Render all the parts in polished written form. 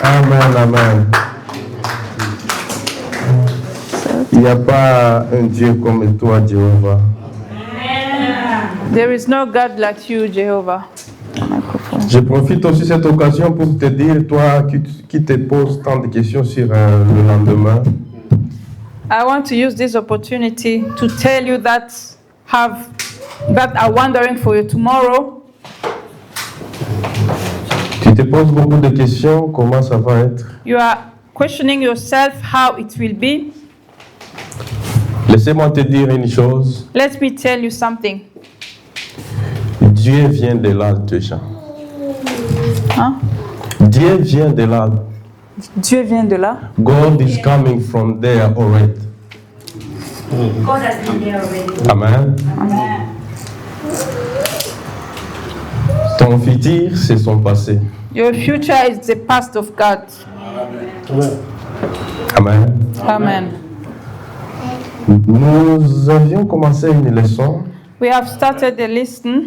Amen, amen. Il n'y a pas un Dieu comme toi, Jéhovah. There is no God like you, Jehovah. Je profite aussi de cette occasion pour te dire, toi qui te poses tant de questions sur le lendemain, I want to use this opportunity to tell you that are wondering for you tomorrow. tu te poses beaucoup de questions, comment ça va être? You are questioning yourself how it will be. Laissez-moi te dire une chose, Let me tell you something. Dieu vient de là déjà. Hein? Dieu vient de là. Dieu vient de là. God is coming from there already. God has been there already. Amen. Amen. Ton futur, c'est son passé. Your future is the past of God. Amen. Amen. Nous avions commencé une leçon We have started a lesson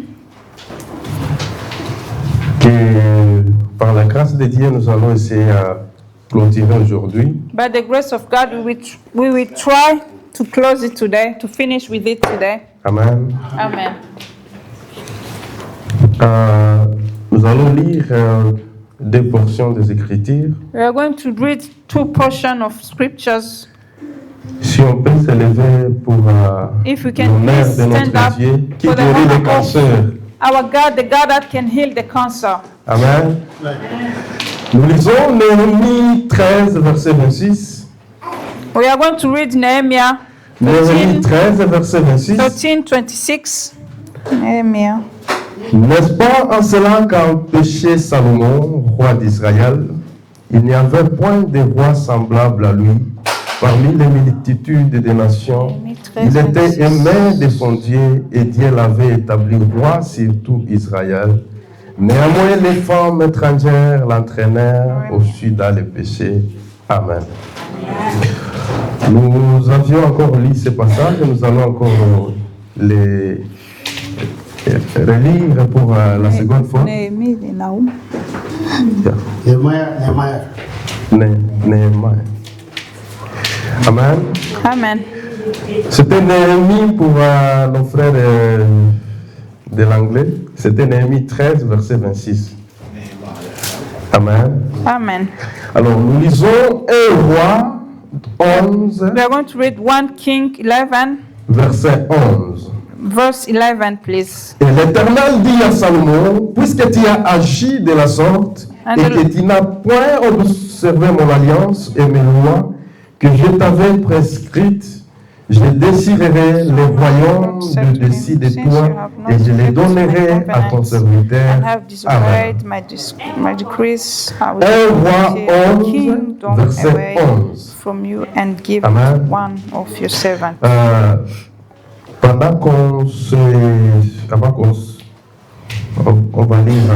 que, par la grâce de Dieu, nous allons essayer à clôturer aujourd'hui. by the grace of God. We will try to close it today, to finish with it today. Amen. Amen. Nous allons lire deux portions des Écritures. We are going to read two portions of scriptures. Si on peut se lever pour If we can l'honneur please de stand notre up Dieu qui for the guérit honor les of cancers. our God, the God that can heal the cancer. Amen. Nous lisons Néhémie 13, verset 26. We are going to read Nehemiah Néhémie 13, verset 26. 13:26. Nehemiah. N'est-ce pas en cela qu'a péché Salomon, roi d'Israël? Il n'y avait point de roi semblable à lui. Parmi les multitudes des nations, il était aimé de son Dieu et Dieu l'avait établi roi sur tout Israël. Néanmoins, les femmes étrangères l'entraînèrent au sud dans le péché. Amen. Nous avions encore lu ce passage et nous allons encore les relire pour la seconde fois. Néhémie. Amen. Amen. C'était Néhémie pour nos frères de l'anglais. C'était Néhémie 13, verset 26. Amen. Amen. Alors, nous lisons 1 roi 11, We are going to read 1 King 11, verset 11. verse 11, please. Et l'Éternel dit à Salomon, puisque tu as agi de la sorte et que tu n'as point observé mon alliance et mes lois que je t'avais prescrites, je déciderai le royaume de dessus de toi et je les donnerai à ton serviteur. And have Amen. disobeyed my decrees. I will 1 roi take your 11, kingdom verset away 11. from you and give Amen. one of your servants. Pendant qu'on se... Avant qu'on se... On va lire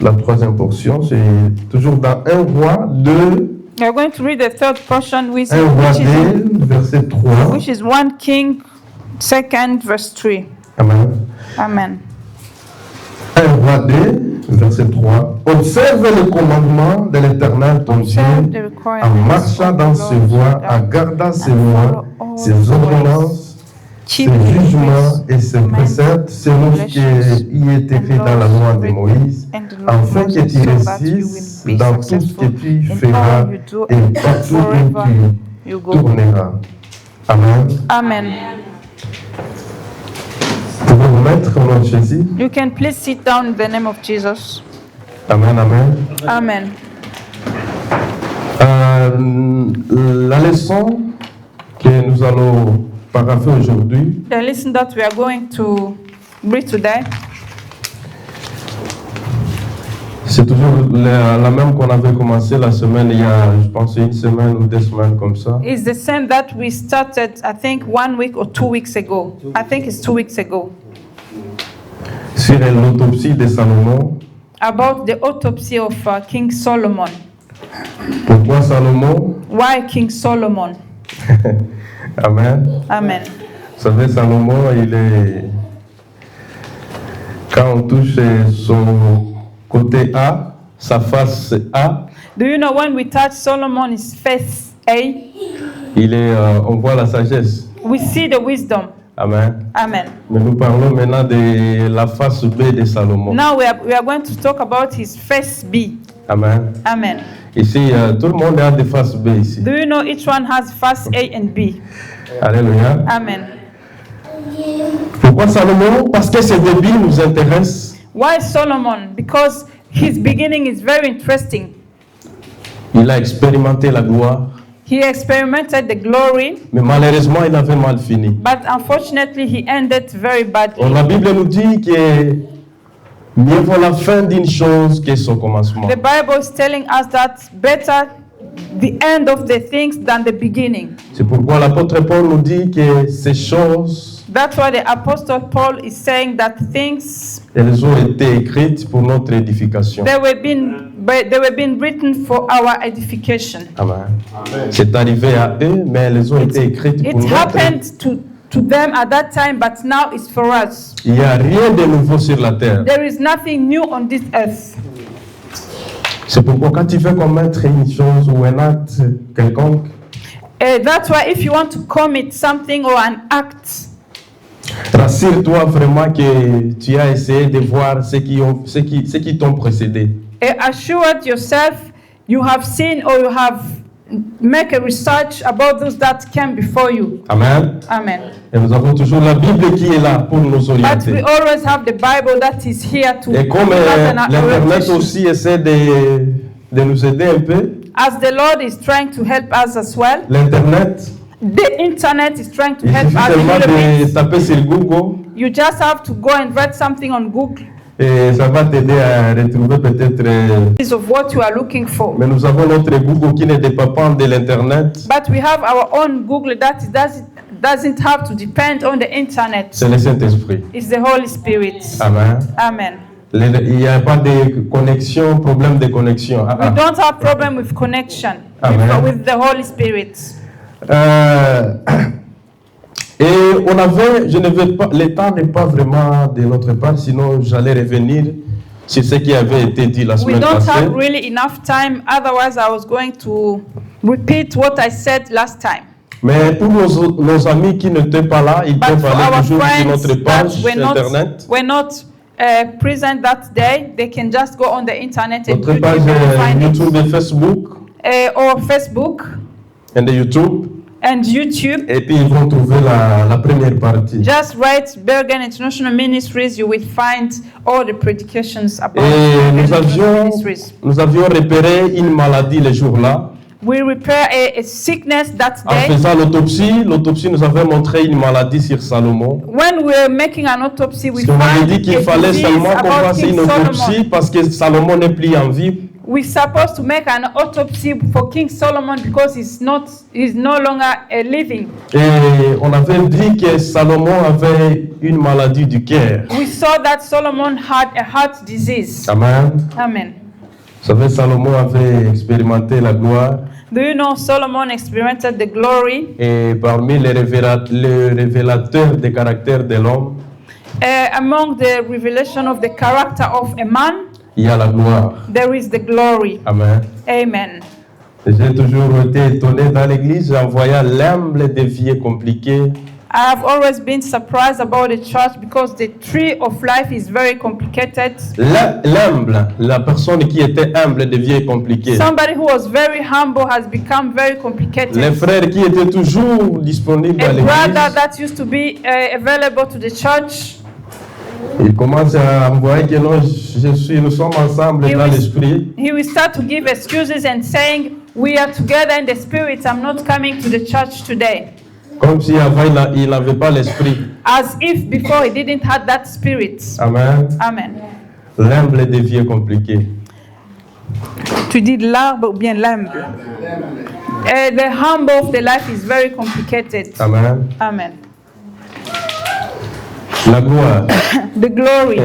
la troisième portion, c'est toujours dans 1 roi 2, We are going to read the third portion, which 1 roi 2, verset 3. is 1 King 2, verse 3. Amen. Amen. 1 roi 2, verset 3. Observe le commandement de l'Éternel ton Dieu, Observe the en requirements marchant of dans the ses Lord, voies, and en gardant ses follow lois, all ses his ordonnances, ses Keep his jugements et ses préceptes, selon ce qui est écrit dans la loi de Moïse, afin que tu réussisses dans tout ce que tu feras et partout où tu tourneras. Amen. Amen. Pouvez-vous mettre au nom de Jésus? You can please sit down in the name of Jesus. Amen, amen. Amen. La leçon que nous allons parapher aujourd'hui, The lesson that we are going to read today c'est toujours la même qu'on avait commencé la semaine, il y a, je pense, une semaine ou 2 semaines comme ça. is the same that we started, I think, 1 week or 2 weeks ago. I think it's 2 weeks ago. Sur l'autopsie de Salomon. About the autopsy of King Solomon. Pourquoi Salomon? Why King Solomon? Amen. Amen. Vous savez, Salomon, il est Quand on touche son côté A, sa face A, Do you know when we touch Solomon's face A, on voit la sagesse. we see the wisdom. Amen. Amen. Mais nous parlons maintenant de la face B de Salomon. Now we are going to talk about his face B. Amen. Amen. Ici, tout le monde a des faces B ici. Do you know each one has face A and B? Alléluia. Amen. Pourquoi Salomon? Parce que ses débuts nous intéressent. Why Solomon? Because his beginning is very interesting. Il a expérimenté la gloire, He experimented the glory, mais malheureusement, il avait mal fini. but unfortunately he ended very badly. La Bible nous dit que mieux vaut la fin d'une chose que son commencement. The Bible is telling us that better the end of the things than the beginning. C'est pourquoi l'apôtre Paul nous dit que ces choses, That's why the Apostle Paul is saying that things elles ont été écrites pour notre édification. they were being written for our edification. Amen. C'est arrivé à eux, mais elles ont été écrites pour It notre. happened to them at that time, but now it's for us. Il n'y a rien de nouveau sur la terre. There is nothing new on this earth. C'est pourquoi quand tu veux commettre une chose ou un acte quelconque, That's why if you want to commit something or an act, rassure-toi vraiment que tu as essayé de voir ceux qui t'ont précédé. assure yourself you have seen or you have make a research about those that came before you. Amen. Amen. Et nous avons toujours la Bible qui est là pour nous But we orienter. always have the Bible that is here to Et comme give us an l'Internet orientation. aussi essaie de nous aider un peu, As the Lord is trying to help us as well, l'Internet, the internet is trying to il help suffit us a seulement little de bit. taper sur Google You just have to go and write something on Google. et ça va t'aider à retrouver peut-être. Is of what you are looking for. Mais nous avons notre Google qui ne dépend pas de l'Internet. But we have our own Google that doesn't have to depend on the internet. C'est le Saint-Esprit. It's the Holy Spirit. Amen. Amen. Il n'y a pas de connexion, problème de connexion. We don't have problem with connection Amen. with the Holy Spirit. Et on avait, je ne vais pas, le temps n'est pas vraiment de notre part, sinon j'allais revenir sur ce qui avait été dit la We semaine don't passée. have really enough time, otherwise I was going to repeat what I said last time. Mais pour nos amis qui n'étaient pas là, ils But peuvent for aller our toujours sur friends notre that page internet. were not present that day, they can just go on the internet and Notre page find YouTube et Facebook it. Or Facebook et YouTube. and YouTube. Et puis ils vont trouver la première partie. Just write Bergen International Ministries, you will find all the predications about Et Bergen International Ministries. nous avions repéré une maladie le jour-là. We repair a sickness that En day. faisant l'autopsie nous avait montré une maladie sur Salomon. When we were making an autopsy, we Parce qu'on avait found dit qu'il a fallait disease seulement qu'on about fasse King une autopsie Solomon. parce que Salomon n'est plus en vie. We're supposed to make an autopsy for King Solomon because he's no longer living. Et on avait dit que Salomon avait une maladie du cœur. We saw that Solomon had a heart disease. Amen. Amen. Vous savez, Salomon avait expérimenté la gloire. Do you know Solomon experimented the glory? Et parmi les révélateurs des caractères de l'homme, Among the revelation of the character of a man, il y a la gloire. there is the glory. Amen. Amen. J'ai toujours été étonné dans l'église en voyant l'humble dévié compliqué. I have always been surprised about the church because the tree of life is very complicated. L'humble, la personne qui était humble devient compliquée. Somebody who was very humble has become very complicated. Les frères qui étaient toujours disponibles à A brother l'église, that used to be available to the church, ils commencent à me voir que non, nous sommes ensemble dans l'esprit. he will start to give excuses and saying, we are together in the spirit, I'm not coming to the church today. Comme si avant il n'avait pas l'esprit. As if before he didn't have that spirit. Amen. Amen. L'humble devient compliqué. Tu dis l'arbre ou bien l'humble? The humble of the life is very complicated. Amen. Amen. La gloire. The glory.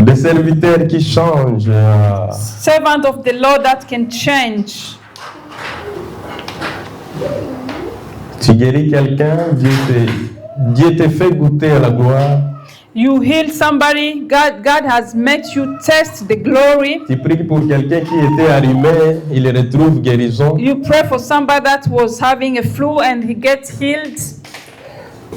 Des serviteurs qui changent. Servant of the Lord that can change. Tu guéris quelqu'un, Dieu te fait goûter à la gloire. You heal somebody. God has made you taste the glory. Tu pries pour quelqu'un qui était allumé, il retrouve guérison. You pray for somebody that was having a flu and he gets healed.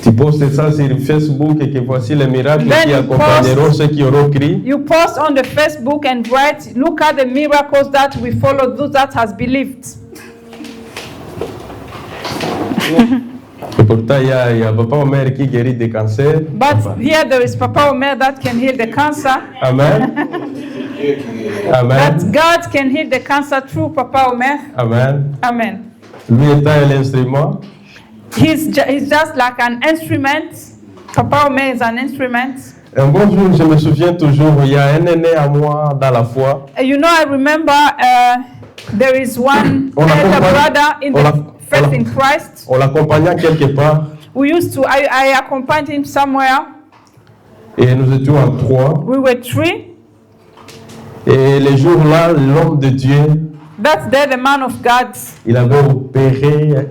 Tu postes ça sur Facebook et que voici les miracles Then qui you accompagneront ceux qui auront crié. You post on the Facebook and write, look at the miracles that we follow those that has believed. Et pourtant, il y a papa ou mère qui guérit des cancers. But here there is Papa Omer that can heal the cancer. Amen. Amen. That God can heal the cancer through Papa Omer. Amen. Amen. Lui étant l'instrument, He's just like an instrument. Papa Omer is an instrument. un bon jour, je me souviens toujours, il y a un aîné à moi dans la foi. You know, I remember there is one elder brother in the faith in Christ. On l'accompagnait quelque part We used to, I accompanied him somewhere. et nous étions en 3. We were 3. Et les jours-là, l'homme de Dieu, That day, the man of God, il avait opéré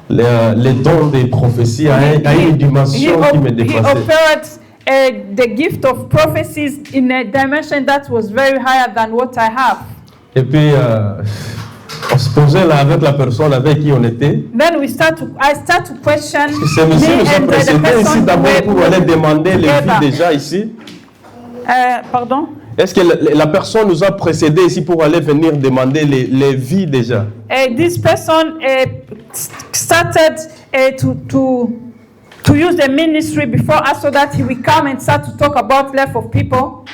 les dons des prophéties à une dimension qui me he dépassait. offered the gift of prophecies in a dimension that was very higher than what I have. Et puis, on se posait là avec la personne avec qui on était. Then I start to question Ces messieurs nous ont the précédés ici person d'abord pour aller demander les together. vies déjà ici. Pardon? Est-ce que la personne nous a précédés ici pour aller venir demander les vies déjà? This person started to use the ministry before us so that he will come and start to talk about life of people.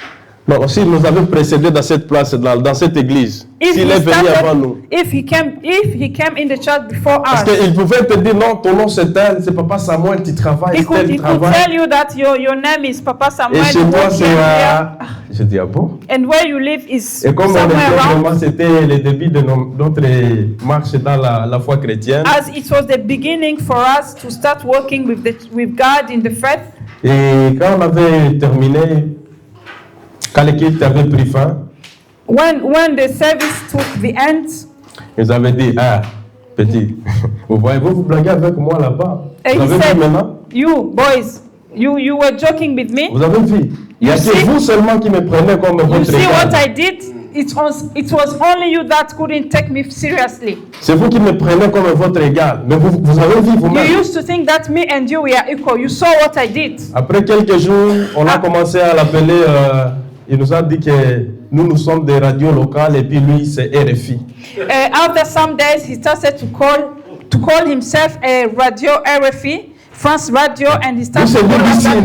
Non, aussi nous avait précédés dans cette place, dans cette église. S'il est venu avant nous. If he came in the church before us. Parce qu'il pouvait te dire non, ton nom c'est tel, c'est Papa Samuel, tu travailles, He could tell you that your name is Papa Samuel. Et chez moi c'est je dis ah bon? And where you live is Et comme on somewhere était around. vraiment, c'était le début de notre marche dans la foi chrétienne. As it was the beginning for us to start working with God in the faith. Et quand on avait terminé, quand l'équipe avait pris fin, When the service took the end, ils avaient dit ah petit, vous voyez vous blaguez avec moi là-bas. Vous he avez vu said, maintenant? you boys, you were joking with me. Vous avez vu? Il y a que vous seulement qui me prenez comme You votre see what égal. I did? It was only you that couldn't take me seriously. C'est vous qui me prenez comme votre égal. Mais vous avez vu vous-même. You used to think that me and you were equal. You saw what I did. Après quelques jours, on a commencé à l'appeler. Il nous a dit que nous sommes des radios locales et puis lui c'est RFI. After some days, he started to call himself a radio RFI, France Radio, and he started to call himself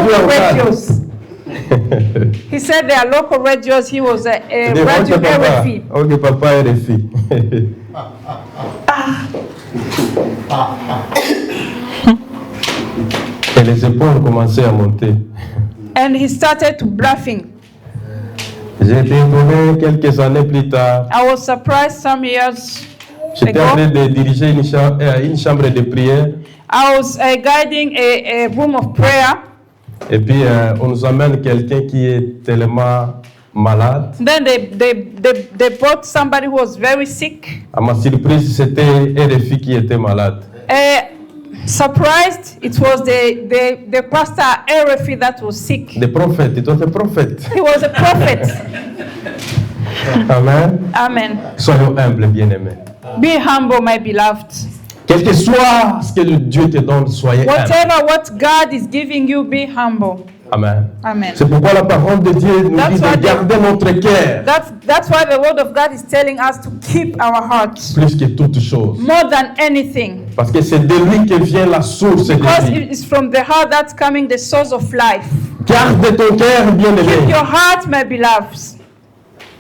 local radios. He said they are local radios. He was a radio RFI. Ok, papa RFI. Et les épaules ont commencé à monter. And he started to bluffing. J'ai été étonné quelques années plus tard. I was surprised some years J'étais en train ago. de diriger une chambre de prière. I was guiding a room of prayer. Et puis on nous amène quelqu'un qui est tellement malade. Then they brought somebody who was very sick. À ma surprise, c'était RFI qui était malade. Surprised, it was the pastor RFI that was sick. The prophet, it was a prophet. He was a prophet. Amen. Amen. Soyons humbles, bien-aimés. Be humble, my beloved. Quel que soit ce que le Dieu te donne, soyez humbles. Whatever what God is giving you, be humble. Amen. Amen. C'est pourquoi la parole de Dieu nous dit de garder notre cœur That's why the word of God is telling us to keep our hearts plus que toute chose. more than anything. Parce que c'est de lui que vient la source de Because vie. it's from the heart that's coming the source of life. Garde ton cœur, Keep bien-aimé. your heart, my beloved.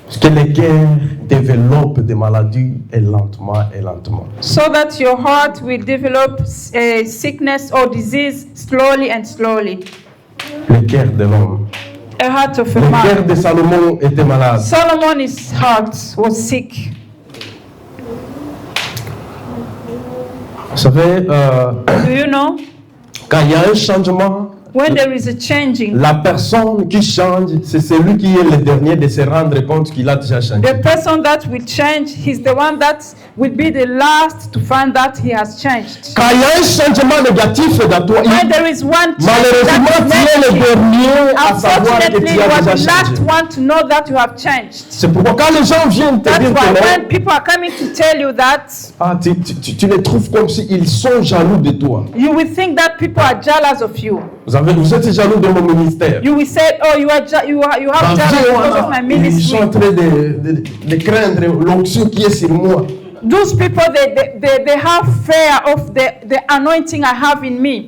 Parce que le cœur développe des maladies et lentement. So that your heart will develop a sickness or disease slowly and slowly. Le cœur de l'homme. A heart of a Le cœur man. de Salomon était malade. Solomon's heart was sick. Vous savez, Do you know? quand il y a un changement When there is a changing, la personne qui change, c'est celui qui est le dernier de se rendre compte qu'il a déjà changé. the person that will change, he's the one that will be the last to find that he has changed. Quand il y a un changement négatif dans toi, When there is one change malheureusement, tu es le that is dernier à savoir que unfortunately, tu you as are déjà the last changé. one to know that you have changed. C'est pourquoi quand les gens viennent te That's dire why que when non, people are coming to tell you that, tu les trouves comme s'ils sont jaloux de toi. you will think that people are jealous of you. Vous êtes jaloux de mon ministère. You will say, oh, you have jealous because of my Ils sont en ministry. train de craindre l'onction qui est sur moi. Those people, they have fear of the anointing I have in me.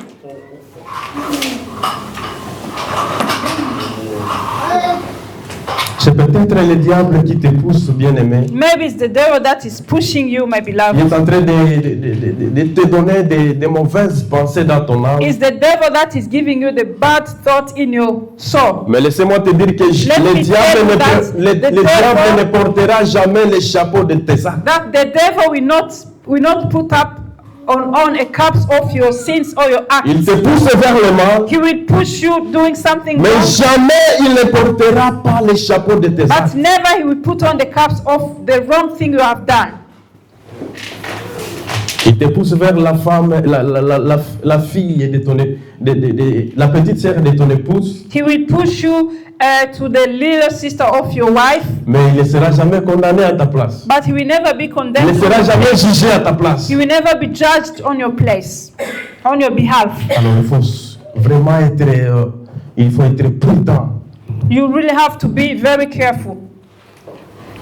C'est peut-être le diable qui te pousse, bien-aimé. Maybe it's the devil that is pushing you, my Il beloved. est en train de te donner des mauvaises pensées dans ton âme. It's the devil that is giving you the bad thought in your soul. Mais laissez-moi te dire que Let me tell you that le the diable devil- ne portera jamais le chapeau de tes actes. That the devil will not put up on a caps of your sins or your Il acts. te pousse vers le mal, He will push you doing something mais wrong, jamais il ne portera pas le chapeau de tes but actes. never he will put on the caps of the wrong thing you have done. Il te pousse vers la femme, la fille de ton la petite sœur de ton épouse, He will push you to the little sister of your wife, mais il ne sera jamais condamné à ta place. but he will never be Il ne condemned. sera jamais jugé à ta place. He will never be judged on your place, on your behalf. Alors il faut vraiment être prudent You really have to be very careful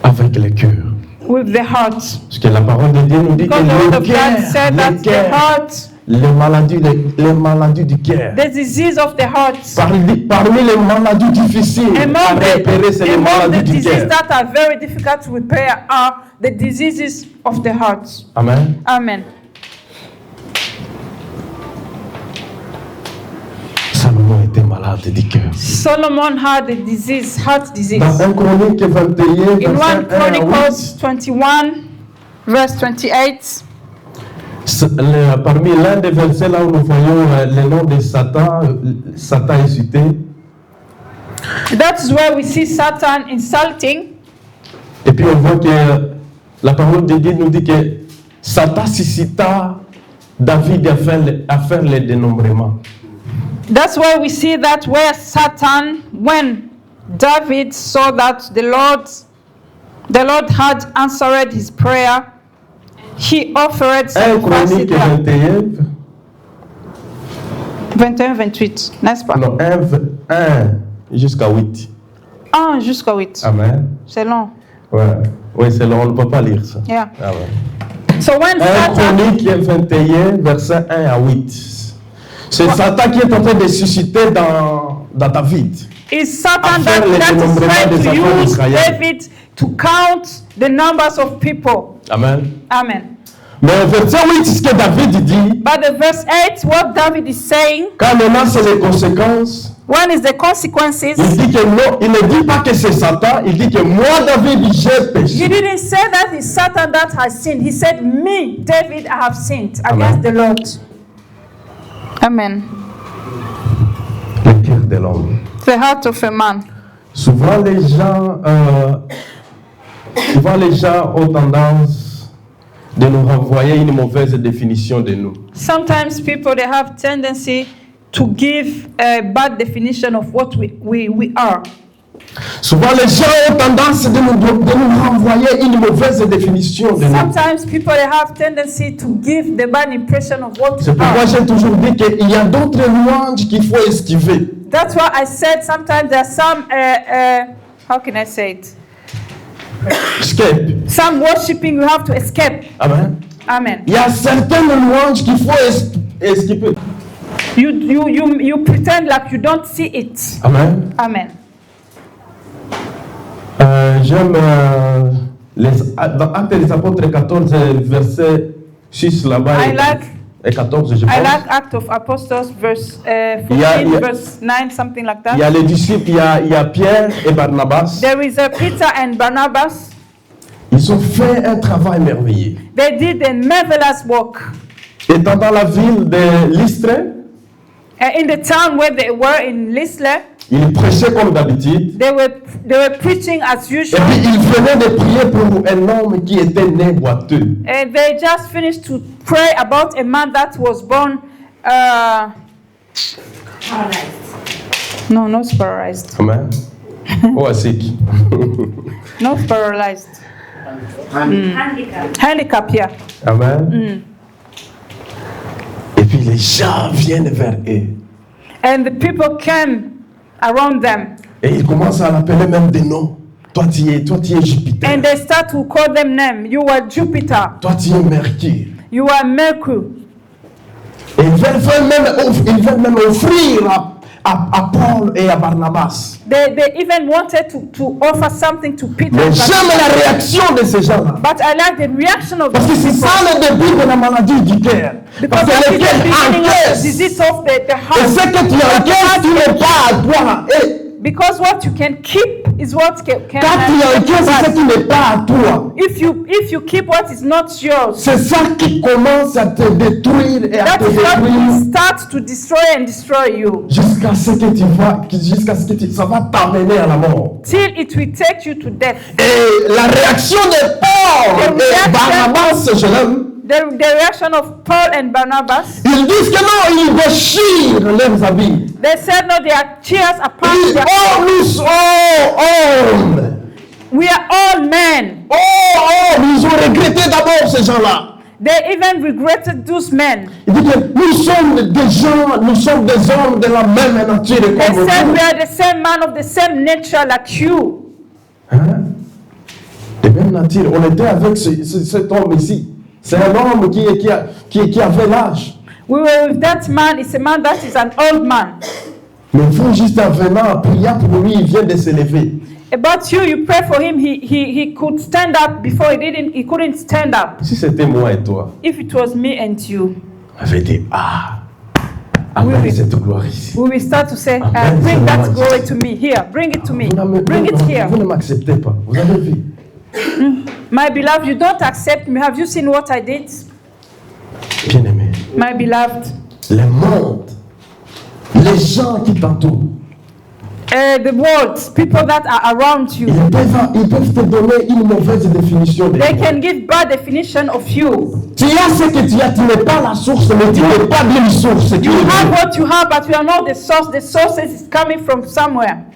avec le cœur. with the heart. Parce que la parole de Dieu nous dit que Because the word le of God said that the cœur, heart, les maladies du cœur. the disease of the heart, Parmi les maladies difficiles à repérer, c'est les among the maladies du diseases cœur. that are very difficult to repair are the diseases of the heart. Amen. Amen. Salomon était malade du cœur. Solomon had a disease, heart disease. Dans 1 Chronique 21, In 1 verset 1 à 8, Chronicles 21, verse 28, parmi l'un des versets là où nous voyons le nom de Satan, Satan est cité. that is where we see Satan insulting. Et puis on voit que la parole de Dieu nous dit que Satan suscita David à faire le dénombrement. That's why we see that where Satan, when David saw that the Lord had answered his prayer, he offered 1 sacrifice. Chronique 21, 21-28, n'est-ce pas? non, 1 jusqu'à 8. 1 jusqu'à 8. Amen. C'est long. Ouais. Oui, c'est long, on ne peut pas lire ça. Yeah. Ah ouais. So when 1 Satan, Chronique 21, verset 1 à 8. C'est Satan qui est en train de susciter dans David. is Satan à that faire le is dénombrement trying des to enfants use d'Israël. David to count the numbers of people. Amen. Amen. Mais au verset 8, ce que David dit, But the verse 8, what David is saying, quand maintenant c'est les conséquences, one is the consequences. il dit que non, il ne dit pas que c'est Satan, il dit que moi, David, j'ai He péché. didn't say that it's Satan that has sinned. He said, me, David, I have sinned Amen. against the Lord. Amen. Le cœur de l'homme. The heart of a man. Souvent les gens ont tendance de nous renvoyer une mauvaise définition de nous. Sometimes people, they have tendency to give a bad definition of what we are. Souvent les gens ont tendance de nous renvoyer une mauvaise définition de nous. Sometimes people, they have tendency to give the bad impression of what C'est we pourquoi are. j'ai toujours dit qu'il y a d'autres louanges qu'il faut esquiver. That's why I said sometimes there are some, how can I say it? Escape. Some worshiping you have to escape. Amen. Amen. Il y a certaines louanges qu'il faut esquiver. You pretend like you don't see it. Amen. Amen. J'aime dans Actes des Apôtres 14, verset 6 là-bas. I like- Et 14, je pense. I like Act of Apostles, verse 14, Yeah. verse 9, something like Il y a that. les disciples, il y a Pierre et Barnabas. There is a Peter and Barnabas. Ils ont fait un travail merveilleux. They did a marvelous work. Étant dans la ville de Lystre, In the town where they were in Lisle, ils prêchaient comme d'habitude. they were preaching as Et usual. puis ils venaient de prier pour un homme qui était né boiteux. And they just finished to pray about a man that was born, no, not paralyzed. Amen. Oh, sick. Not paralyzed. Handicap. Handicap, yeah. Amen. Et puis les gens viennent vers eux. And the people came around them. Et ils commencent à l'appeler même des noms. Toi tu es Jupiter. And they start to call them name. You are Jupiter. Toi tu es Mercure. You are Mercury. Et ils veulent même offrir à Paul et à Barnabas. They even wanted to offer something to Peter. Mais j'aime la réaction de ces gens-là. But I like the reaction of Parce que c'est ça le début de la maladie du cœur. because Parce that que is le cœur the beginning of the encaisse. disease of the Et heart. ce que tu encaisses, tu n'es pas à toi. Et Because what you can keep is what can quand tu encaisses, c'est ce qui n'est pas à toi. If you keep what is not yours, C'est ça qui commence à te détruire et à that te is what will détruire. start to destroy you. Jusqu'à ce que ça va t'amener à la mort. Till it will take you to death. Et la réaction de Paul et Barnabas, je l'aime. The reaction of Paul and Barnabas, Ils disent que non, ils déchirent leurs habits. they said no, they are tears apart. Ils disent, oh, nous sommes hommes. We are all men. Oh, ils ont regretté d'abord ces gens-là. They even regretted those men. Ils disent que nous sommes des hommes de la même nature They comme said vous. we are the same man of the same nature like you. Hein? De même nature. On était avec cet homme ici. C'est un homme qui avait l'âge. We were with that man. It's a man that is an old man. Mais vous, juste en venant, prier pour lui, il vient de se lever. But you pray for him. He could stand up before he couldn't stand up. Si c'était moi et toi, If it was me and you, on avait dit, amène cette gloire ici. we will start to say, Amen. bring that glory to me. Here, bring it to me. Bring it here. Vous ne m'acceptez pas. Vous avez vu. My beloved, you don't accept me. Have you seen what I did? Bien-aimé, My beloved, le monde, les gens qui t'entourent, the world, people that are around you, ils peuvent te donner une mauvaise définition de they toi. can give bad definition of you. Tu as ce que tu as, tu n'es pas la source, mais tu n'es pas bien source. Tu You es have bien. what you have, but you are not the source. The source is coming from somewhere.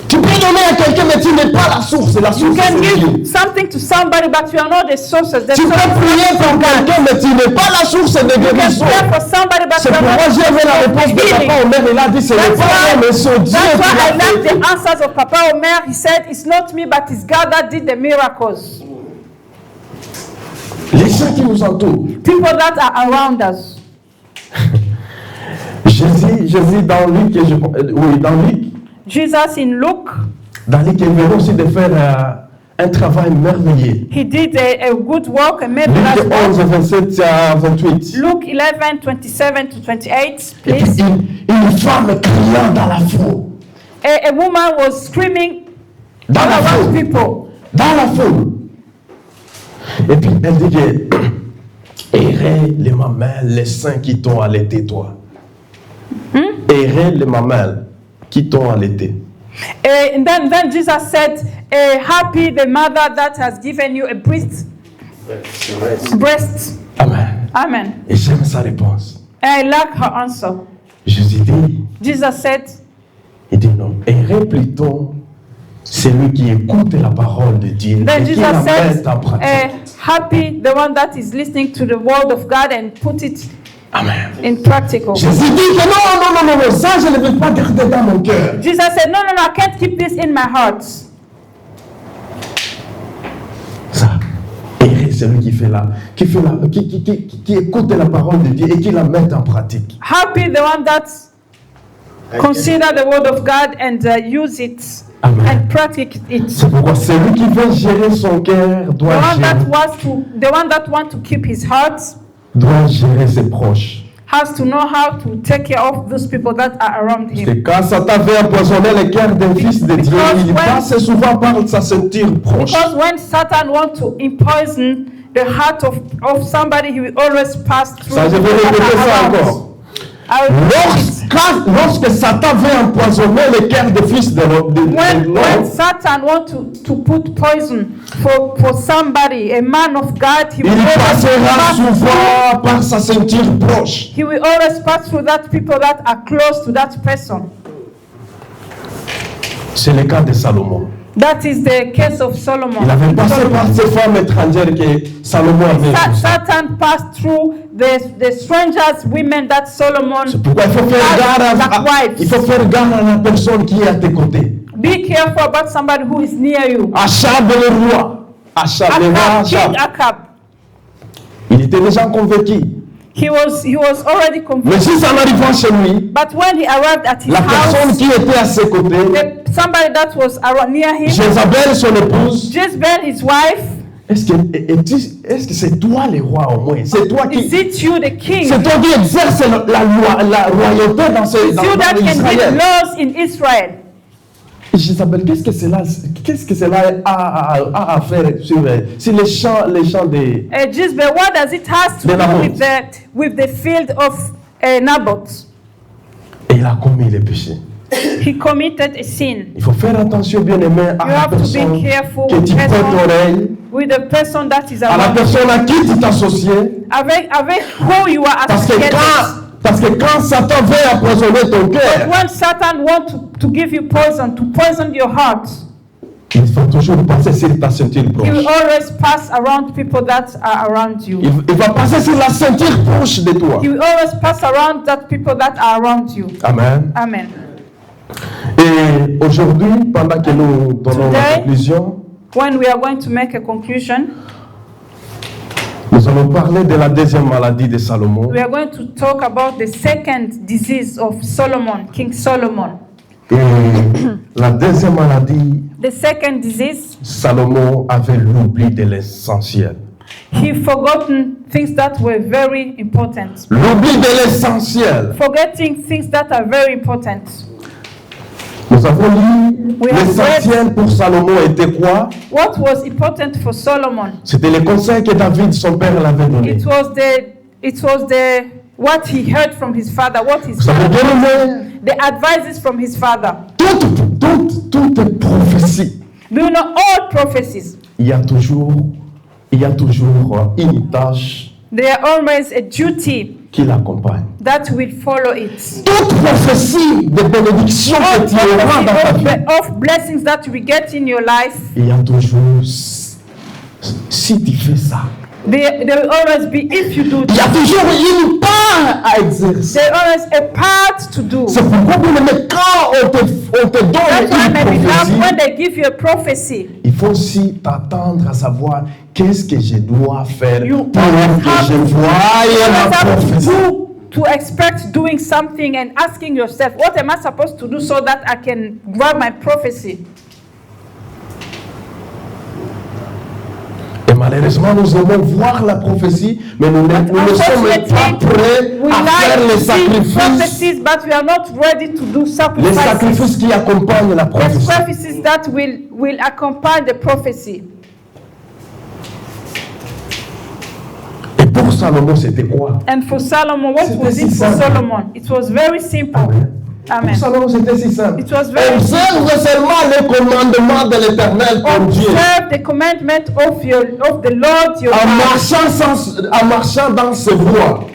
Tu peux donner à quelqu'un, mais tu n'es pas la source. La You source, can c'est Dieu. give something to somebody, but you are not the sources. The Tu peux source prier is pour from God. quelqu'un, mais tu n'es pas la source de You can guérison. pray for somebody, but C'est you are pourquoi not j'ai vu la réponse de healing. Papa Omer. Il a dit, ce n'est That's pas moi, mais c'est why, Dieu that's qui why I l'a like fait. the answers of Papa Omer. He said, it's not me, but it's God that did the miracles. Les gens qui nous entourent. People that are around us. Jésus dans Luc, dans Luc, Jesus in Luke, il venait aussi de faire un travail merveilleux. he did a good work, a Luc marvelous 11, work. 27 à 28. Luke 11, 27 to 28, Et puis please. une femme criant dans la foule. A woman was screaming Dans all la around foule. people. Dans la foule. Et puis elle dit que errer les mamelles, les seins qui t'ont allaité toi. Errer les mamelles qui t'ont allaité. And then Jesus said, happy the mother that has given you a breast. Amen. Amen. Et j'aime sa réponse. And I like her answer. Jésus dit, Jesus said, il dit non, errer plutôt celui qui écoute la parole de Dieu then et qui Jesus la said, met en pratique. happy the one that is listening to the word of God and put it Amen. in practical. Jésus dit que non, ça je ne veux pas garder dans mon cœur. Jesus said, no, I can't keep this in my heart. Ça, errer celui qui écoute la parole de Dieu et qui la met en pratique. Happy the one that consider the word of God and use it Amen. and practice it. C'est pourquoi celui qui veut gérer son cœur The one that wants to keep his heart doit gérer ses proches. has to know how to take care of those people that are around him. Et quand Satan veut empoisonner le cœur d'un fils de Dieu, il passe souvent par sa ceinture proche. Because when Satan wants to poison the heart of somebody, he will always pass through Ça, je vais people that répéter are ça around. encore. Lorsque Satan veut empoisonner le cœur des fils de l'homme, when Satan wants to put poison for somebody, a man of God, he il passera souvent par sa ceinture proche. He will always pass through that people that are close to that person. C'est le cas de Salomon. That is the case of Solomon. Il avait passé par ces femmes étrangères que Salomon avait. Satan passed through the strangers, women that Solomon. C'est pourquoi il faut faire garde à la personne qui est à tes côtés. Be careful about somebody who is near you. Achab le roi. King Achab. Il était déjà convaincu. He was already convinced. Mais juste en arrivant chez lui, but when he arrived at his la personne qui était à ses côtés, somebody that was near him, Jézabel, son épouse, Jezebel, his wife, est-ce que c'est toi le roi au moins? C'est toi qui, is it you the king? c'est toi qui exerce la royauté dans you that can Israël. give laws in Israel. Jézabel, qu'est-ce que cela a à faire sur les champs de Jezebel, what does it have to do with the field of Naboth? Et il a commis le péché. He committed a sin. Il faut faire attention, bien aimé, à la personne que tu prêtes l'oreille, with the person that is à la personne à qui tu t'associes. Avec who you are associated. Parce que quand Satan veut empoisonner ton cœur, when Satan wants to give you poison, to poison your heart, il faut toujours passer sur ta ceinture proche. He will always pass around people that are around you. Il va passer sur la ceinture proche de toi. He will always pass around that people that are around you. Amen. Amen. Et aujourd'hui, pendant que nous donnons la conclusion, when we are going to make a conclusion, nous allons parler de la deuxième maladie de Salomon. We are going to talk about the second disease of Solomon, King Solomon. Et la deuxième maladie, the second disease, Salomon avait l'oubli de l'essentiel. He forgotten things that were very important. L'oubli de l'essentiel. Forgetting things that are very important. Nous avons lu l'essentiel pour Salomon était quoi? What was important for Solomon? C'était le conseil que David, son père, l'avait donné. It was the what he heard from his father, what his father, the advices from his father. Toute prophétie. Do you know all prophecies? Il y a toujours une tâche. There are always a duty qui l'accompagne. That will follow it. Toute prophétie de bénédiction que tu auras dans ta vie. Of blessings that we get in your life. Il y a toujours, si tu fais ça. There will always be if you do. Il y a toujours une part à exercer. There always a part to do. C'est pourquoi quand on te donne une prophétie, when they give you a prophecy, il faut aussi t'attendre à savoir qu'est-ce que je dois faire pour que je voie ma prophétie. To expect doing something and asking yourself, what am I supposed to do so that I can grab my prophecy? Et malheureusement, nous aimons voir la prophétie, mais nous ne sommes pas prêts à faire les sacrifices. But we are not ready to do sacrifices. Les sacrifices qui accompagnent la prophétie. The sacrifices that will accompany the prophecy. Et pour Salomon, c'était quoi? And for Solomon, what was it for Solomon? It was very simple. Amen. Pour Salomon, c'était si simple. It was very Observe seulement les commandements de l'Éternel ton Dieu. Observe the commandment of the Lord your God. En marchant dans ses voies.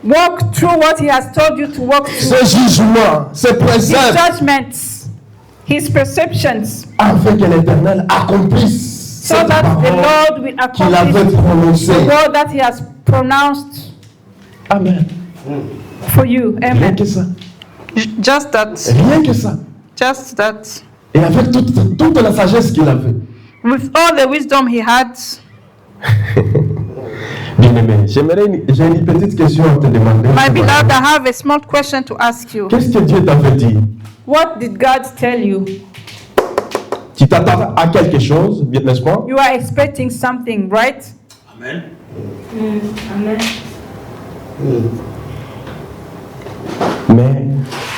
Walk through what he has told you to walk through. Ses jugements, ses préceptes. His judgments, his perceptions. Afin que l'Éternel accomplisse. So that the Lord will accomplish the word that he has pronounced. Amen. For you. Amen. Rien que ça. Just that. Rien que ça. Just that. Et avec toute la sagesse qu'il avait. With all the wisdom he had. Bien-aimé, j'ai une petite question à te demander. My beloved, I have a small question to ask you. Qu'est-ce que Dieu t'avait dit? What did God tell you? Tu t'attends à quelque chose, n'est-ce pas? You are expecting something, right? Amen. Amen. Mais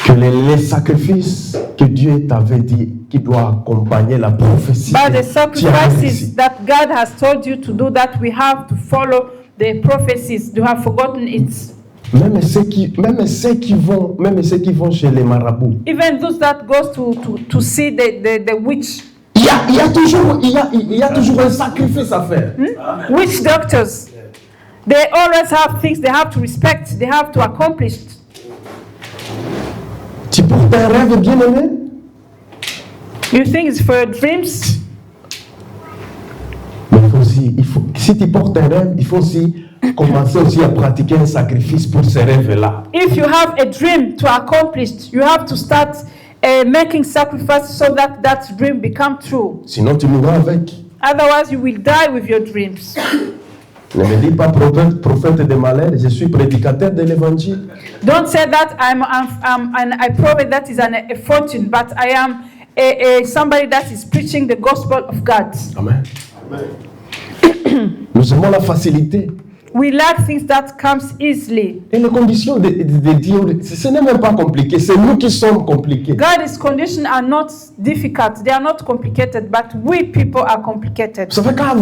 que les sacrifices que Dieu t'avait dit qui doivent accompagner la prophétie. But the sacrifices that God has told you to do, that we have to follow the prophecies. You have forgotten it. Même ceux qui vont chez les marabouts. Even those that goes to see the witch. Il y a toujours un sacrifice à faire. Witch doctors. They always have things they have to respect, they have to accomplish. Tu portes un rêve bien aimé? You think it's for your dreams? Mais si tu portes un rêve, il faut aussi commencer aussi à pratiquer un sacrifice pour ces rêves-là. If you have a dream to accomplish, you have to start making sacrifices so that that dream become true. Sinon, tu mourras avec. Otherwise, you will die with your dreams. Ne me dis pas prophète de malheur, je suis prédicateur de l'évangile. Don't say that and I prophet that is a fortune, but I am somebody that is preaching the gospel of God. Amen. Nous aimons la facilité. We like things that comes easily. Et les conditions de Dieu, ce n'est même pas compliqué, c'est nous qui sommes compliqués. God's conditions are not difficult, they are not complicated, but we people are complicated. Vous savez, quand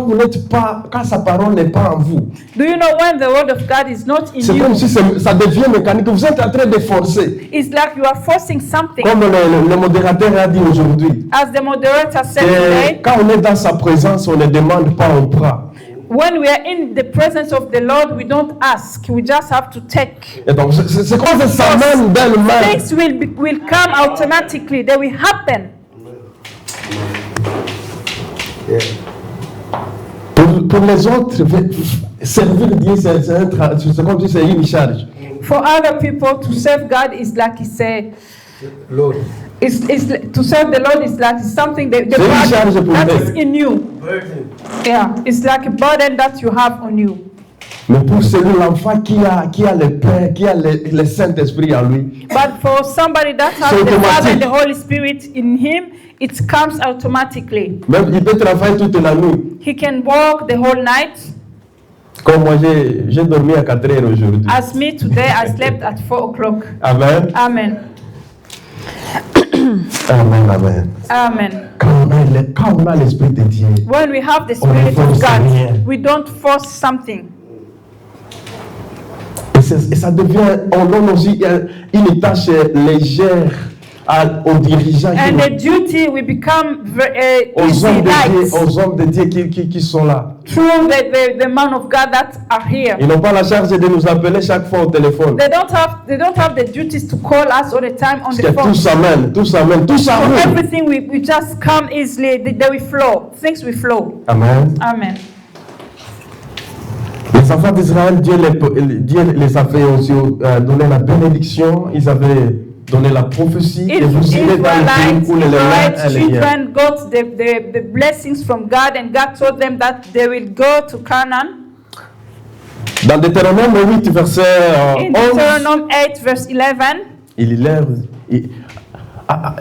vous n'êtes pas, quand sa parole n'est pas en vous, Do you know when the word of God is not in c'est comme you? si ça devient mécanique, vous êtes en train de forcer. It's like you are forcing something. Comme le modérateur a dit aujourd'hui, As the moderator said today, quand on est dans sa présence, on ne demande pas, on prend. when we are in the presence of the Lord, we don't ask, we just have to take. Et donc, c'est comme ça s'amène d'elle-même. Things will come automatically, they will happen. Pour les autres, servir Dieu, c'est comme si c'est une charge. For other people, to serve God is like he said. Lord. To serve the Lord is like something that is in you. Yeah, it's like a burden that you have on you. Mais pour celui l'enfant qui a le Père, qui a le Saint-Esprit en lui, But for somebody that has the Father and the Holy Spirit in him, it comes automatically. même il peut travailler toute la nuit. He can walk the whole night. Comme moi, j'ai dormi à 4 heures aujourd'hui. As me today, I slept at 4 o'clock. Amen. Amen. Amen, amen. Amen. Quand on a l'Esprit de Dieu, When we have the On ne Spirit of force rien. God, we don't force something. et ça devient, on donne aussi une tâche légère aux dirigeants, And the duty will become aux easy, light, hommes de Dieu qui sont là. through the man of God that are here. Ils n'ont pas la charge de nous appeler chaque fois au téléphone. They don't have the duties to call us all the time on Parce the que phone. tout s'amène, tout So s'arrive. everything we just come easily, they will flow. Things will flow. Amen. Amen. Les enfants d'Israël, Dieu les avait aussi donné la bénédiction, ils avaient donné la prophétie, et vous irez dans le pays où les lèvres et les liens. Children got the blessings from God, and God told them that they will go to Canaan. Dans Deutéronome 8, verset In 11, Deuteronomy 8, verse 11,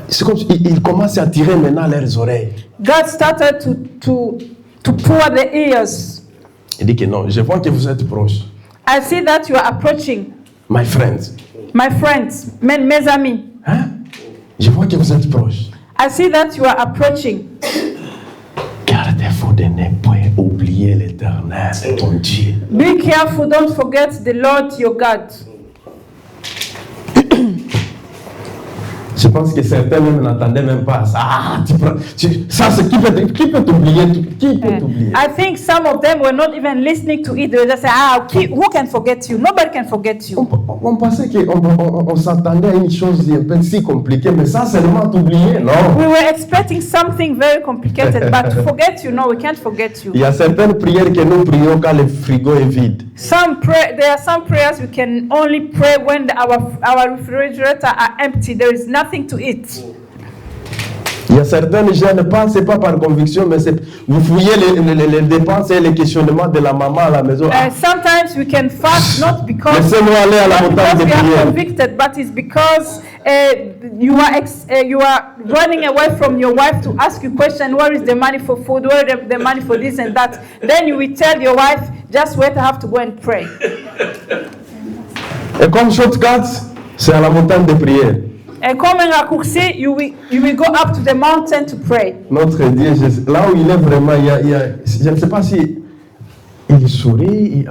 c'est comme ils commencent à tirer maintenant leurs oreilles. God started to pour the ears. Il dit que non, je vois que vous êtes proches. I see that you are approaching, My friends. my friends, mes amis. Hein? Je vois que vous êtes proches. I see that you are approaching. Gardez-vous de ne pas oublier l'Éternel, ton Dieu. Be careful, don't forget the Lord your God. Je pense que certains même n'entendaient même pas ça. Ça, c'est qui peut t'oublier? Qui peut t'oublier? I think some of them were not even listening to it. They were just saying, who can forget you? Nobody can forget you. On pensait qu'on s'attendait à une chose un peu si compliquée, mais ça, c'est vraiment t'oublier, non? We were expecting something very complicated, but to forget you, no, we can't forget you. Il y a certaines prières que nous prions quand le frigo est vide. There are some prayers we can only pray when our refrigerator are empty. There is nothing to eat. Il y a certaines jeunes, c'est pas par conviction, mais vous fouillez les dépenses et les questionnements de la maman à la maison. Sometimes we can fast not because Laissez-nous aller à la montagne de we are prière. convicted, but it's because you are running away from your wife to ask you question, where is the money for food, where is the money for this and that. Then you will tell your wife, just wait, I have to go and pray. Et comme shortcut, c'est à la montagne de prière. And coming raccourci, you will go up to the mountain to pray. Notre Dieu, là où il est vraiment, je ne sais pas si il sourit.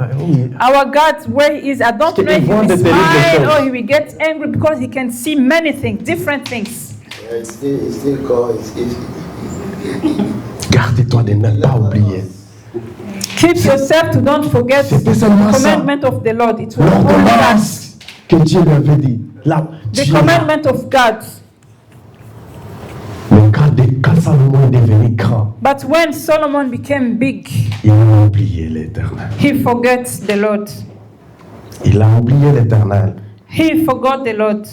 Our God, where he is, I don't know if he will smile or he will get angry because he can see many things, different things. Garde-toi de ne pas oublier. Keep yourself to don't forget the commandment of the Lord. It was only that. Que Dieu lui avait dit. The commandment of God. Quand Salomon est devenu grand, but when Solomon became big, il a oublié l'Éternel. He forgets the Lord. Il a oublié l'Éternel. He forgot the Lord.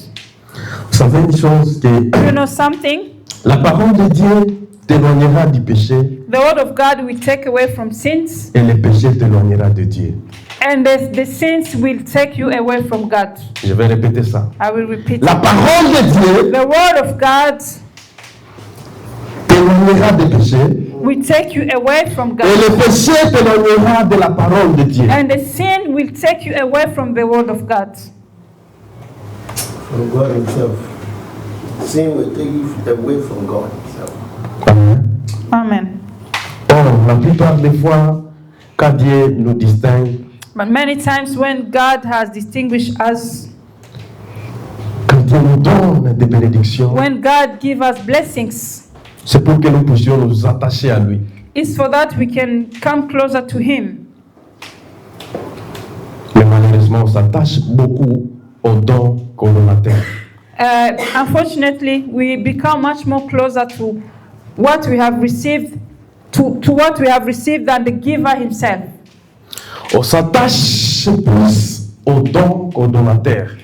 Vous savez une chose que you know something? La parole de Dieu t'éloignera du péché. The word of God will take away from sins. Et le péché t'éloignera de Dieu. And the sins will take you away from God. Je vais répéter ça. I will repeat. La parole de Dieu. The word of God t'éloignera des péchés. Will take you away from God. Et le péché t'éloignera de la parole de Dieu. And the sin will take you away from the word of God. From God Himself. Sin will take you away from God Himself. Amen. Amen. Oh, la plupart des fois, quand Dieu nous distingue, but many times when God has distinguished us, quand Dieu nous donne des bénédictions, when God gives us blessings, c'est pour que nous puissions nous attacher à lui. It's for that we can come closer to Him. Mais malheureusement, on s'attache beaucoup aux dons qu'on a terre. Unfortunately, we become much more closer to what we have received, to what we have received than the giver himself. On s'attache plus aux dons qu'on a terre.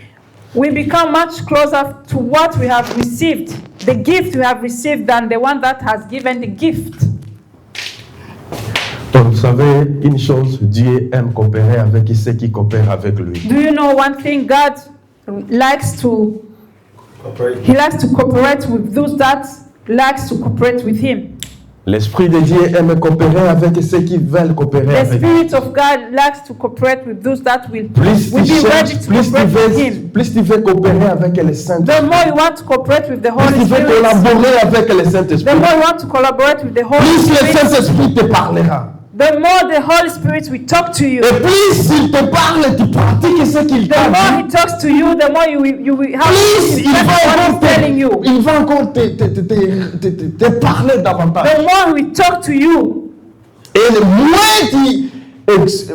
We become much closer to what we have received, the gift we have received, than the one that has given the gift. Donc, vous savez une chose, Dieu aime coopérer avec ceux qui coopèrent avec lui. Do you know one thing? God likes to cooperate with those that likes to cooperate with Him. L'Esprit de Dieu aime coopérer avec ceux qui veulent coopérer avec lui. The Spirit of God likes to cooperate with those that will be ready to plus cooperate with Him. Plus tu veux coopérer avec le Saint-Esprit. The more you want to cooperate with the Holy Spirit. Plus tu veux collaborer avec le Saint-Esprit. The more you want to collaborate with the Holy Spirit. Plus le Spirit. Saint-Esprit te parlera. The more the Holy Spirit will talk to you. Et plus il te parle, tu pratiques ce qu'il t'a dit. The more He talks to you, the more you will have plus il va telling you. Il va encore te parler davantage. The more He will talk to you. Et le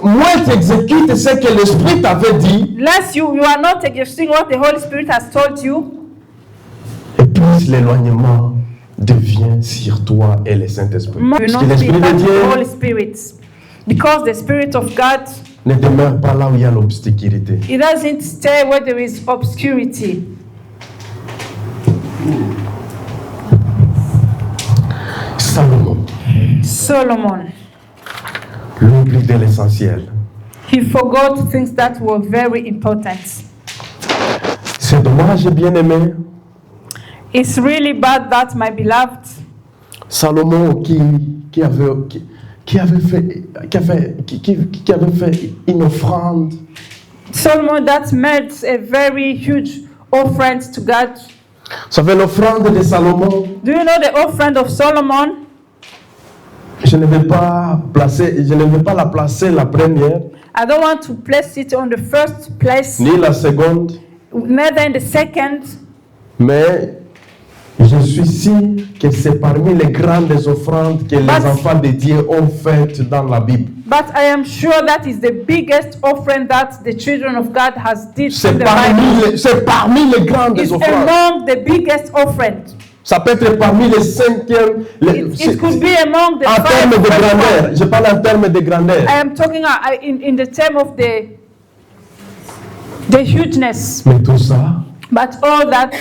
moins tu exécutes ce que l'Esprit t'avait dit. Less you are not executing what the Holy Spirit has told you. Et plus l'éloignement devient sur toi et le Saint-Esprit. Parce que l'Esprit de Dieu Holy Spirit. Because the Spirit of God ne demeure pas là où il y a l'obscurité. It doesn't stay where there is obscurity. Solomon. L'oubli de l'essentiel. He forgot things that were very important. C'est dommage, bien aimé. It's really bad that, my beloved, Salomon qui avait fait une offrande. Solomon that made a very huge offering to God. Vous savez l'offrande de Salomon? Do you know the offering of Solomon? Je ne vais pas la placer la première. I don't want to place it on the first place. Ni la seconde. Neither in the second. Mais je suis sûr que c'est parmi les grandes offrandes que les enfants de Dieu ont faites dans la Bible. But I am sure that is the biggest offering that the children of God has did in the Bible. C'est parmi les grandes offrandes. It's among the biggest offerings. Ça peut être parmi les cinquièmes. It could be among the en termes de grandeur. Je parle en termes de grandeur. I am talking in the term of the hugeness. Mais tout ça. But all that.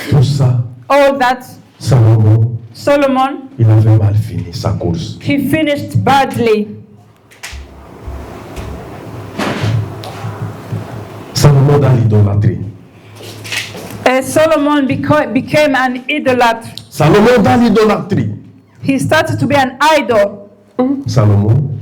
Solomon. Il avait mal fini sa course. He finished badly. Salomon dans l'idolâtrie. Solomon became an idolater. Salomon dans l'idolâtrie. He started to be an idol. Solomon.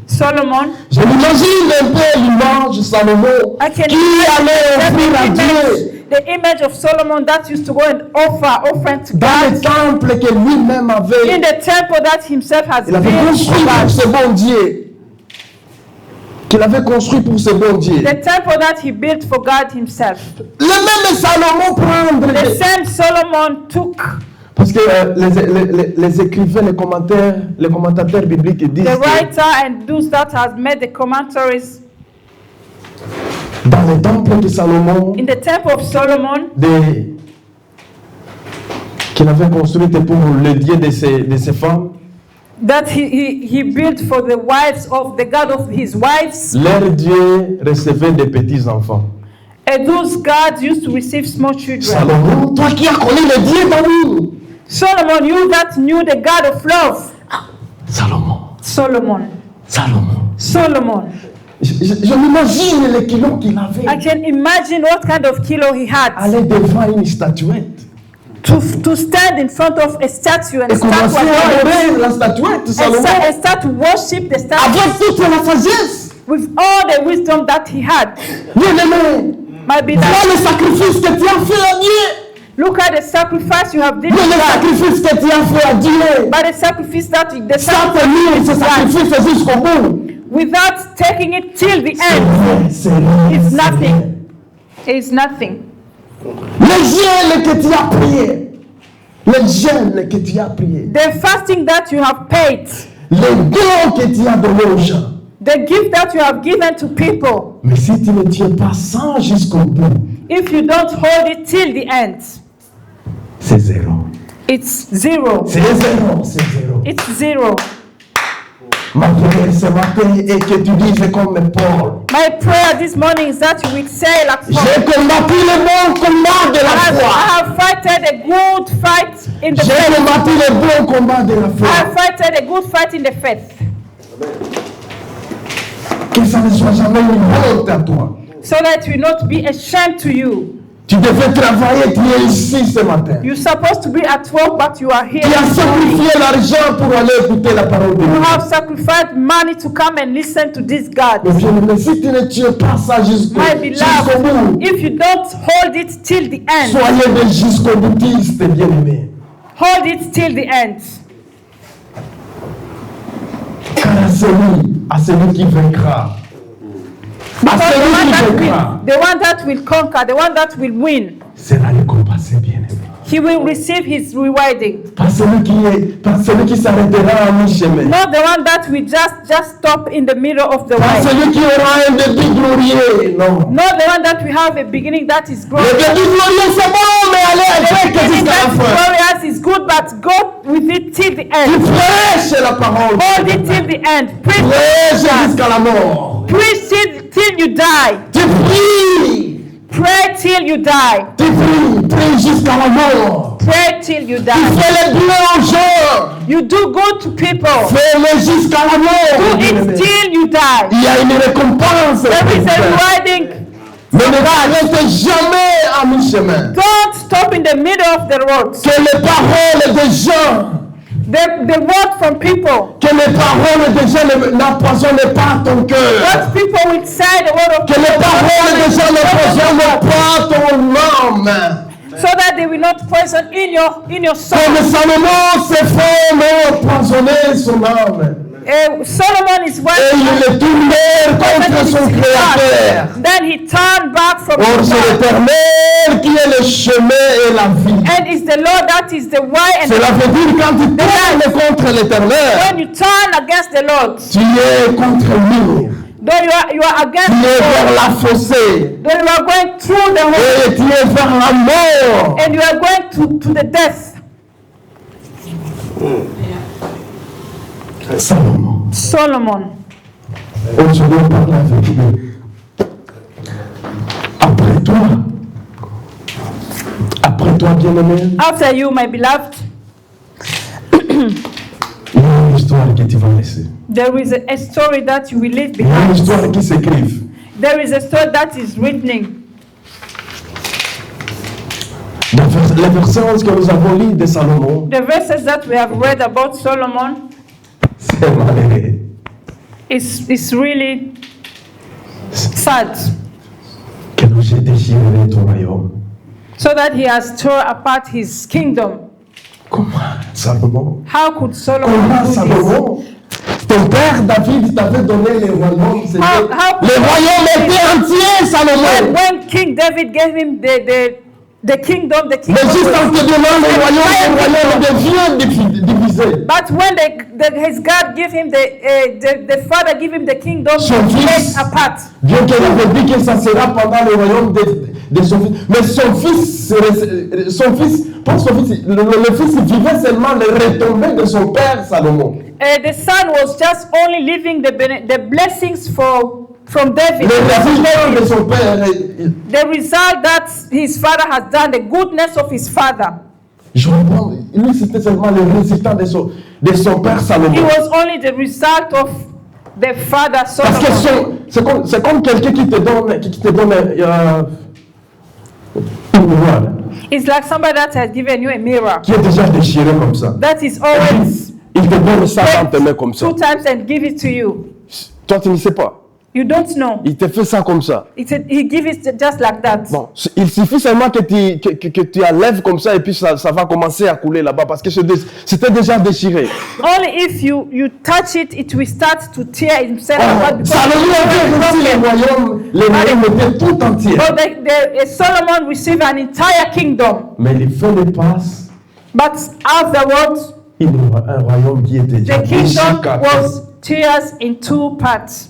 Je m'imagine un peu l'image de Salomon qui allait offrir à Dieu. The image of Solomon that used to go and offering to dans God. Le temple que lui-même avait. In the temple that himself has il avait construit pour ce bon Dieu. qu'il avait construit pour ce bon Dieu. The temple that he built for God himself. Le même Salomon prend The same Solomon took. parce que les écrivains, les commentateurs bibliques disent The writer and those that has made the commentaries que dans le temple de Salomon, in the temple of Solomon, qu'il avait construit pour le Dieu de ses femmes, that he built for the wives of the God of his wives. leur Dieu recevait des petits enfants. And those gods used to receive small children. Salomon, toi qui as connu le Dieu d'amour. Solomon, you that knew the God of love. Solomon. Solomon. Je m'imagine les kilos qu'il avait. I can imagine what kind of kilo he had. Aller devant une statuette. To stand in front of a statue and Et commencer à adorer la statuette, Salomon. and start to worship the statue. Avec toute la sagesse. With all the wisdom that he had. Bien-aimé. My Voilà beloved, le sacrifice que tu as fait à Dieu. look at the sacrifice you have done. Le sacrifice que tu as fait à Dieu. But the sacrifice that Sans tenir ce sacrifice jusqu'au bout. without taking it till the end, it's nothing. It's nothing. Les jeûnes que tu as priés. Les jeûnes que tu as priés. The fasting that you have paid, Les dons que tu as donnés aux gens. the gift that you have given to people, Mais si tu ne tiens pas ça jusqu'au bout, if you don't hold it till the end, c'est zéro. it's zero. C'est zéro, c'est zéro. It's zero. Ma prière ce matin est que tu dises comme Paul. My prayer this morning is that you will say like Paul, J'ai combattu le bon combat de la I foi. have fighted a good fight in the J'ai faith. combattu le bon combat de la I foi. have fighted a good fight in the faith. Que ça ne soit jamais une honte à toi. So that it will not be a shame to you. Tu devais travailler, tu es ici ce matin. You're supposed to be at work, but you are here. Tu as sacrifié l'argent pour aller écouter la parole de You Dieu. have sacrificed money to come and listen to this God. Mais bien, mais si tu ne tiens pas ça jusqu'au My bout, beloved, if you don't hold it till the end, soyez des jusqu'au boutistes, bien-aimés. hold it till the end. Car à celui qui vaincra, à Because celui qui vaincra, the one that will conquer, the one that will win, sera récompensé, bien-aimé. he will receive his rewarding. Pas celui qui s'arrêtera à mi-chemin. Not the one that will just stop in the middle of the Pas way. celui qui aura un début glorieux, non. Not the one that will have a beginning that is Le glorious. début glorieux, c'est bon, mais allez The avec beginning jusqu'à that la is fin. glorious is good, but go with it till the Tu end. prêches la parole. Hold it till the end. Preach Prêche jusqu'à la mort. Preach till you die. Tu pries. Pray till you die. Tu pries jusqu'à la mort. Pray till you Tu die. fais le bien aux gens. You do good to people. Fais-le jusqu'à la mort. Do it till you die. Il y a une récompense. There is a rewarding. Mais ne t'arrête jamais à mi-chemin. Don't stop in the middle of the road. Que les paroles des gens, The word from people. que les paroles des gens n'empoisonnent pas ton cœur. What people will say, the word of Que les paroles des gens n'empoisonnent pas ton âme. so that they will not poison in your soul. Comme Salomon ses femmes ont empoisonné son âme. Solomon is Et working. il est tourné contre son Créateur. Then he turned back from Or c'est God. l'Éternel qui est le chemin et la vie. And it's the Lord that is the way and Cela veut dire quand tu tournes contre l'Éternel, when you turn against the Lord, tu es contre lui. though you are against Tu es the vers Lord, la fossée. though you are going through the hole Et tu es vers la mort. and you are going to the death. Solomon. Aujourd'hui, on parle avec lui. Après toi, bien-aimé, After you, my beloved, il y a une histoire que tu vas laisser. there is a story that you will leave Il y a une behind. histoire qui s'écrive. There is a story that is written. Dans les versets que nous avons lus de Salomon, The verses that we have read about Solomon c'est malheureux. is really sad. Que nous j'ai déchiré ton royaume. So that he has torn apart his kingdom. Comment Salomon? How could Solomon Comment do this? Salomon? Ton père David t'avait donné les royaumes. How- Les royaumes étaient entiers, Salomon. when King David gave him the kingdom Mais juste en te donnant les royaumes deviennent divisés. But when his God give him the father give him the kingdom, Son it fils, split apart. Dieu qui avait dit que ça sera pendant le royaume de son fils. Mais son fils, le fils vivait seulement les retombées de son père Salomon. The son was just only living the blessings from David. Le résultat de son père. The result that his father has done, the goodness of his father. Je comprends. Lui, c'était seulement le résultat de son père Salomon. It was only the result of the father Parce que Solomon. c'est comme quelqu'un qui te donne une miroir It's like somebody that has given you a mirror. qui est déjà déchiré comme ça. That is always Il te donne ça dans tes mains comme ça. 2 times and give it to you. Toi, tu ne sais pas. You don't know. Il te fait ça comme ça. He gives it just like that. Bon, il suffit seulement que tu enlèves comme ça et puis ça va commencer à couler là-bas parce que c'était déjà déchiré. Only if you touch it, it will start to tear himself apart. Salomon avait reçu les royaumes étaient tout entiers. But Solomon received an entire kingdom. Mais les feux de passe, But afterwards, un royaume qui était déjà the kingdom déchiré. was tears in 2 parts.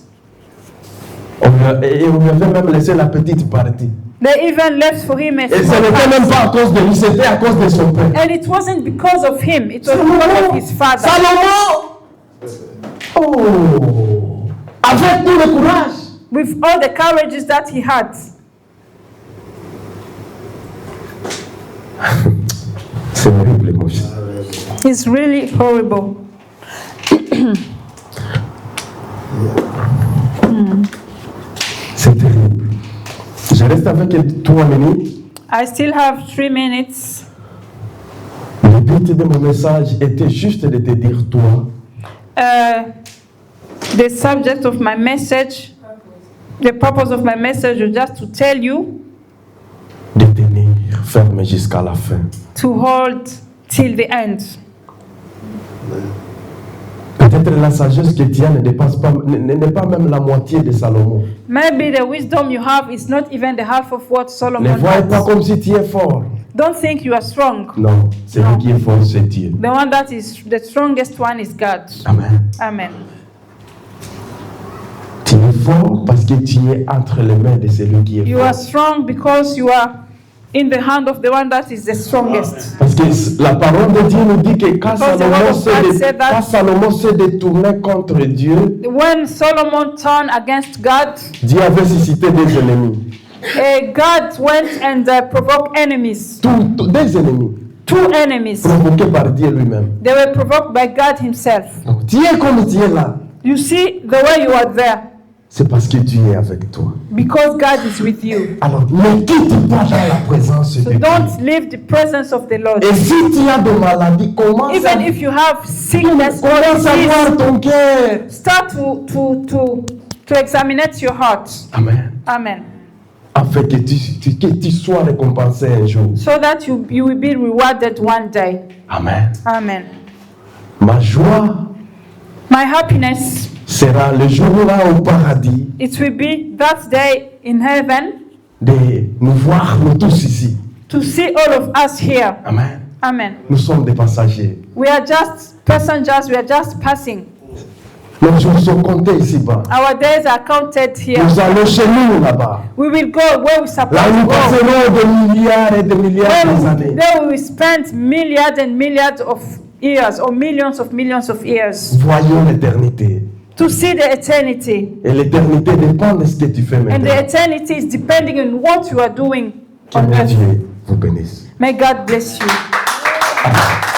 On lui avait même laissé la petite partie. They even left for him a Et ce small n'était même part. pas à cause de lui, c'était à cause de son père. And it wasn't because of him, it was because of his father. Salomon, avec tout le courage. With all the courages that he had. C'est horrible, mon fils. It's really horrible. C'est terrible. Je reste avec 3 minutes. I still have 3 minutes. Le but de mon message était juste de te dire, toi, The subject of my message, the purpose of my message is just to tell you de tenir ferme jusqu'à la fin. to hold till the end. Peut-être la sagesse que tu as ne dépasse pas, n'est pas même la moitié de Salomon. Maybe the wisdom you have is not even the half of what Ne Solomon voyez pas has. comme si tu es fort. Don't think you are strong. Non, celui qui est fort, c'est Dieu. The one that is the strongest one is God. Amen. Amen. Tu es fort parce que tu es entre les mains de celui qui est You fort. are strong because you are in the hand of the one that is the strongest. Parce que la parole de Dieu nous dit que quand Because the word of God said that- Salomon s'est détourné contre Dieu, When Solomon turned against God, Dieu avait suscité des ennemis. God went and provoked enemies. Des ennemis. 2 enemies. Provoqués par Dieu lui-même. They were provoked by God himself. Donc, tu es comme tu es là. You see, the way you are there, C'est parce que tu es avec toi. because God is with you. Alors, ne quitte pas dans la présence So de Dieu. don't leave the presence of the Lord. Et si tu as des maladies, commence Even if you have sickness or commence à disease, voir ton cœur. start to examine your heart. Amen. Amen. Afin que tu sois récompensé un jour. So that you will be rewarded one day. Amen. Amen. Ma joie My happiness, sera le jour-là au paradis it will be that day in heaven de nous voir, nous tous ici. to see all of us here. Amen. Amen. Nous sommes des passagers. We are just passengers, we are just passing. Nos jours sont comptés ici-bas. Our days are counted here. Nous allons chez nous là-bas. We will go where we're supposed Là où to nous go. passerons des milliards et des milliards d'années. There we will spend milliards and milliards of years or millions of years Voyons l'éternité. to see the eternity. Et l'éternité dépend de ce que tu fais And the maintenant. eternity is depending on what you are doing Que on mon earth. Dieu vous bénisse. May God bless you. Amen.